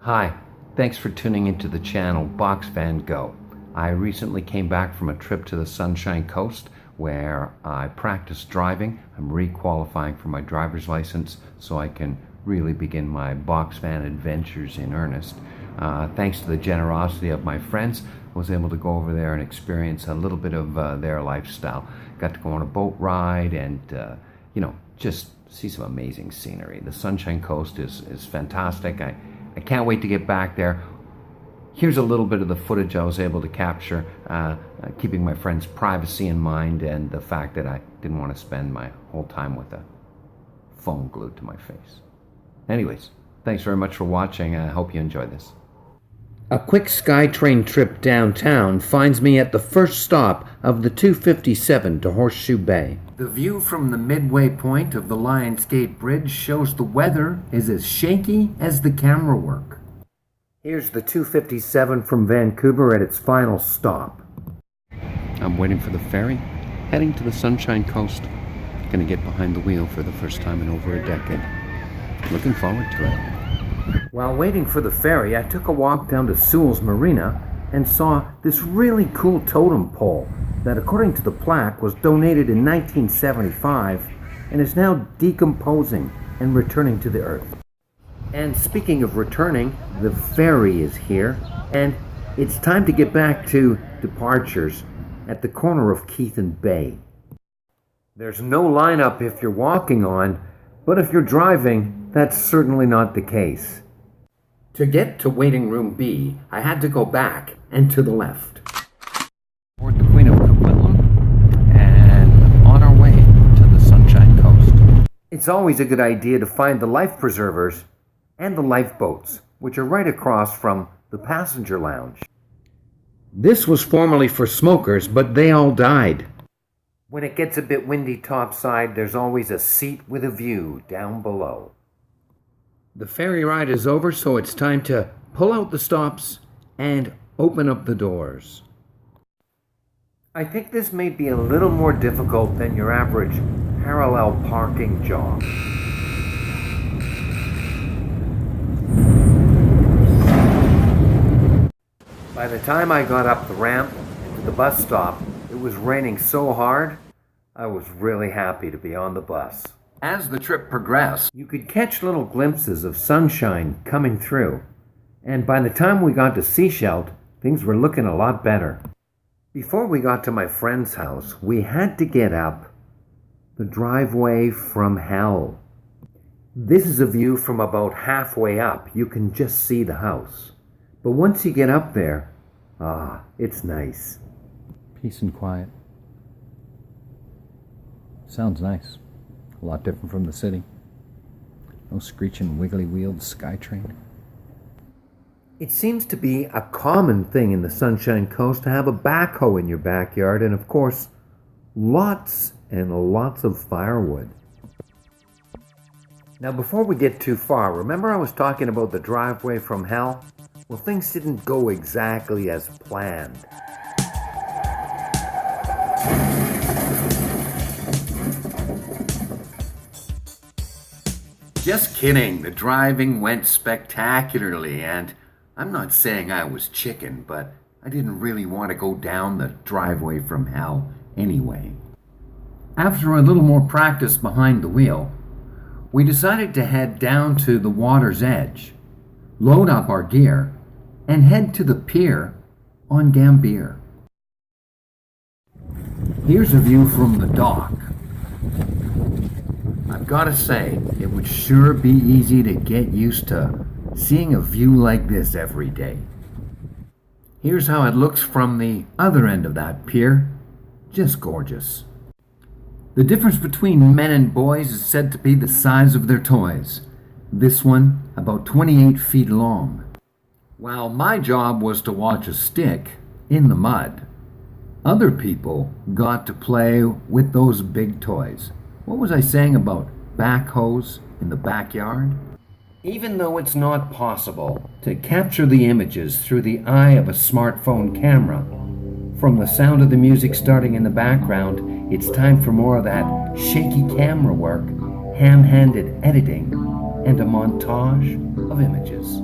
Hi, thanks for tuning into the channel Box Van Go. I recently came back from a trip to the Sunshine Coast where I practiced driving. I'm re-qualifying for my driver's license so I can really begin my box van adventures in earnest. Thanks to the generosity of my friends, I was able to go over there and experience a little bit of their lifestyle. Got to go on a boat ride and, just see some amazing scenery. The Sunshine Coast is fantastic. I can't wait to get back there. Here's a little bit of the footage I was able to capture, keeping my friend's privacy in mind and the fact that I didn't want to spend my whole time with a phone glued to my face. Anyways, thanks very much for watching. I hope you enjoy this. A quick SkyTrain trip downtown finds me at the first stop of the 257 to Horseshoe Bay. The view from the midway point of the Lions Gate Bridge shows the weather is as shaky as the camera work. Here's the 257 from Vancouver at its final stop. I'm waiting for the ferry, heading to the Sunshine Coast. Gonna get behind the wheel for the first time in over a decade. Looking forward to it. While waiting for the ferry, I took a walk down to Sewell's Marina and saw this really cool totem pole that, according to the plaque, was donated in 1975 and is now decomposing and returning to the earth. And speaking of returning, the ferry is here, and it's time to get back to departures at the corner of Keith and Bay. There's no lineup if you're walking on, but if you're driving, that's certainly not the case. To get to waiting room B, I had to go back and to the left. Board the Queen of Coquitlam and on our way to the Sunshine Coast. It's always a good idea to find the life preservers and the lifeboats, which are right across from the passenger lounge. This was formerly for smokers, but they all died. When it gets a bit windy topside, there's always a seat with a view down below. The ferry ride is over, so it's time to pull out the stops and open up the doors. I think this may be a little more difficult than your average parallel parking job. By the time I got up the ramp to the bus stop, it was raining so hard, I was really happy to be on the bus. As the trip progressed, you could catch little glimpses of sunshine coming through, and by the time we got to Sechelt, things were looking a lot better. Before we got to my friend's house, we had to get up the driveway from hell. This is a view from about halfway up. You can just see the house. But once you get up there, it's nice. Peace and quiet. Sounds nice. A lot different from the city. No screeching, wiggly-wheeled SkyTrain. It seems to be a common thing in the Sunshine Coast to have a backhoe in your backyard and, of course, lots and lots of firewood. Now, before we get too far, remember I was talking about the driveway from hell? Well, things didn't go exactly as planned. Just kidding, the driving went spectacularly, and I'm not saying I was chicken, but I didn't really want to go down the driveway from hell anyway. After a little more practice behind the wheel, we decided to head down to the water's edge, load up our gear, and head to the pier on Gambier. Here's a view from the dock. I've got to say, it would sure be easy to get used to seeing a view like this every day. Here's how it looks from the other end of that pier. Just gorgeous. The difference between men and boys is said to be the size of their toys. This one, about 28 feet long. While my job was to watch a stick in the mud, other people got to play with those big toys. What was I saying about backhoes in the backyard? Even though it's not possible to capture the images through the eye of a smartphone camera, from the sound of the music starting in the background, it's time for more of that shaky camera work, ham-handed editing, and a montage of images.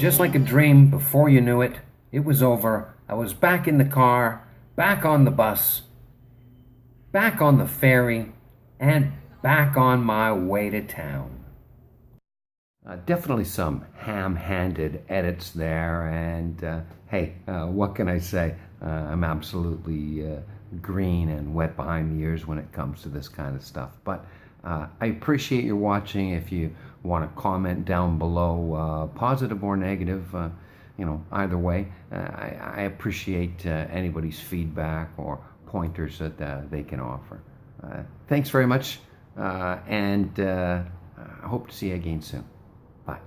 just like a dream, before you knew it, it was over. I was back in the car, back on the bus, back on the ferry, and back on my way to town. Definitely some ham-handed edits there, and hey, what can I say? I'm absolutely green and wet behind the ears when it comes to this kind of stuff. But I appreciate your watching. If you want to comment down below, positive or negative, either way, I appreciate anybody's feedback or pointers that they can offer. Thanks very much, and I hope to see you again soon. Bye.